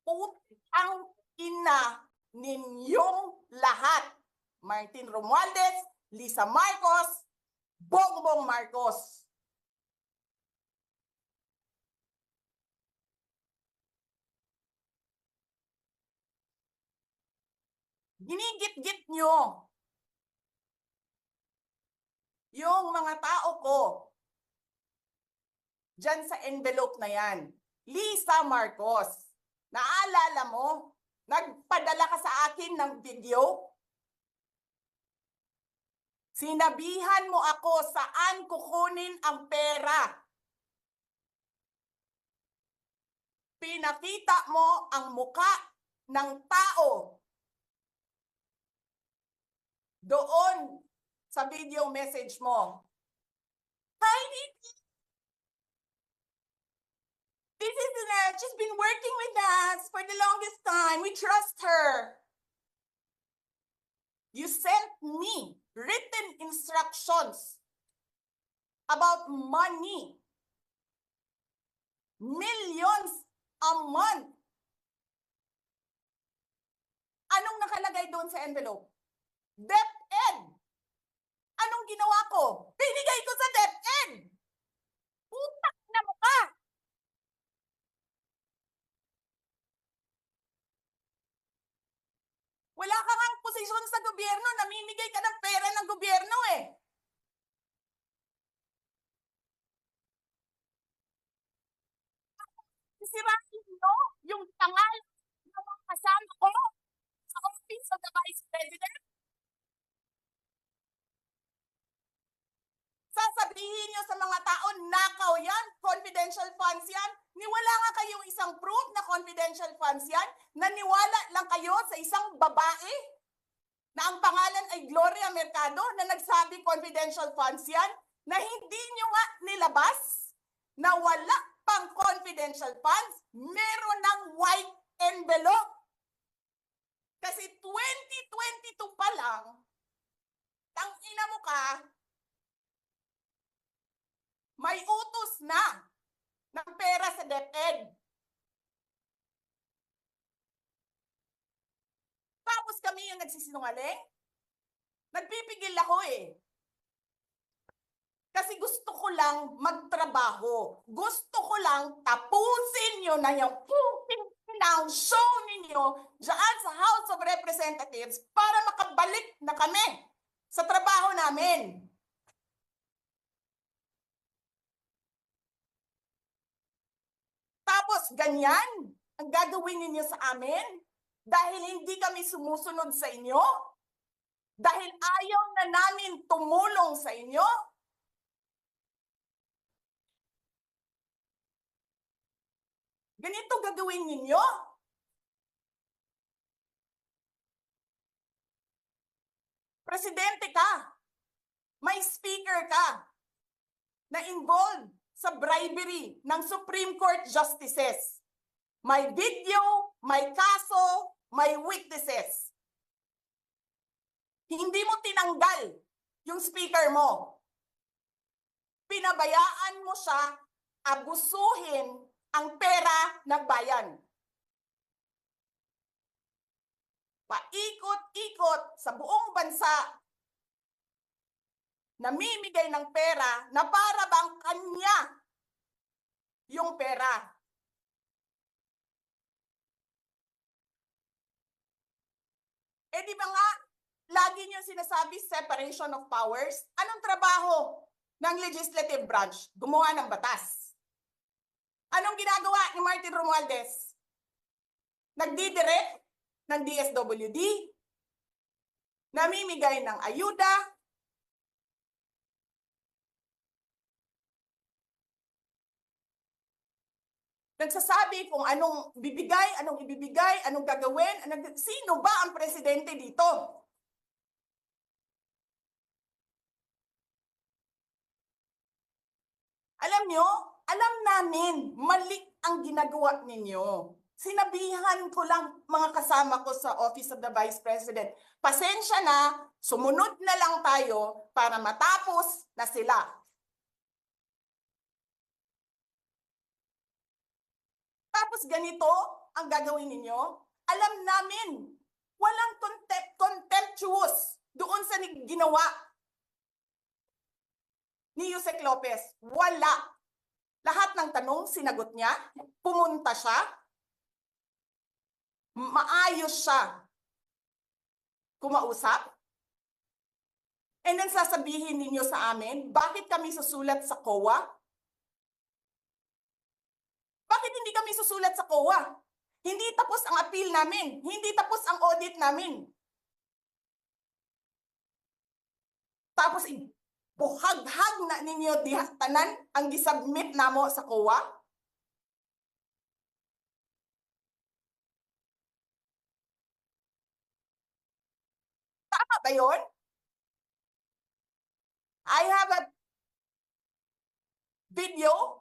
Putang ina ninyong lahat. Martin Romualdez, Lisa Marcos, Bongbong Marcos. Ginigit-git nyo yung mga tao ko dyan sa envelope na yan. Lisa Marcos, naalala mo? Nagpadala ka sa akin ng video? Sinabihan mo ako saan kukunin ang pera. Pinakita mo ang muka ng tao doon sa video message mo. Heidi, this is she's been working with us for the longest time. We trust her. You sent me written instructions about money. Millions a month. Anong nakalagay doon sa envelope? DepEd. Anong ginawa ko? Binigay ko sa DepEd. Putak na mukha. Wala ka ngang posisyon sa gobyerno, namimigay ka ng pera ng gobyerno eh. Sisirain mo yung tangal ng mga kasama ko sa Office of the Vice President. Sasabihin nyo sa mga tao, nakaw yan, confidential funds yan. Niwala nga kayong isang proof na confidential funds yan. Naniwala lang kayo sa isang babae na ang pangalan ay Gloria Mercado na nagsabi confidential funds yan, na hindi nyo nga nilabas, na wala pang confidential funds, meron ng white envelope. Kasi 2022 pa lang, tangina mo ka, may utos na ng pera sa DepEd. Tapos kami yung nagsisinungaling? Nagpipigil ako eh. Kasi gusto ko lang magtrabaho. Gusto ko lang tapusin nyo na yung ng show ninyo dyan sa House of Representatives para makabalik na kami sa trabaho namin. Tapos ganyan ang gagawin ninyo sa amin dahil hindi kami sumusunod sa inyo? Dahil ayaw na namin tumulong sa inyo? Ganito gagawin ninyo? Presidente ka, may speaker ka na involved sa bribery ng Supreme Court justices. May video, may kaso, may witnesses. Hindi mo tinanggal yung speaker mo. Pinabayaan mo siya abusuhin ang pera ng bayan. Paikot-ikot sa buong bansa, namimigay ng pera na para bang kanya yung pera. Eh di ba nga, lagi niyo sinasabi separation of powers? Anong trabaho ng legislative branch? Gumawa ng batas. Anong ginagawa ni Martin Romualdez? Nagdidirect ng DSWD, namimigay ng ayuda, nagsasabi kung anong bibigay, anong ibibigay, anong gagawin, sino ba ang presidente dito? Alam nyo, alam namin, mali ang ginagawa ninyo. Sinabihan ko lang mga kasama ko sa Office of the Vice President, pasensya na, sumunod na lang tayo para matapos na sila. Tapos ganito, ang gagawin ninyo? Alam namin, walang contemptuous doon sa ginawa ni Yusek Lopez. Wala. Lahat ng tanong, sinagot niya. Pumunta siya. Maayos siya kumausap. And then sasabihin ninyo sa amin, bakit kami susulat sa COA? Bakit hindi kami susulat sa COA? Hindi tapos ang appeal namin. Hindi tapos ang audit namin. Tapos buhaghag na ninyo dihatanan ang gisubmit namo sa COA? Tama ba yun? I have a video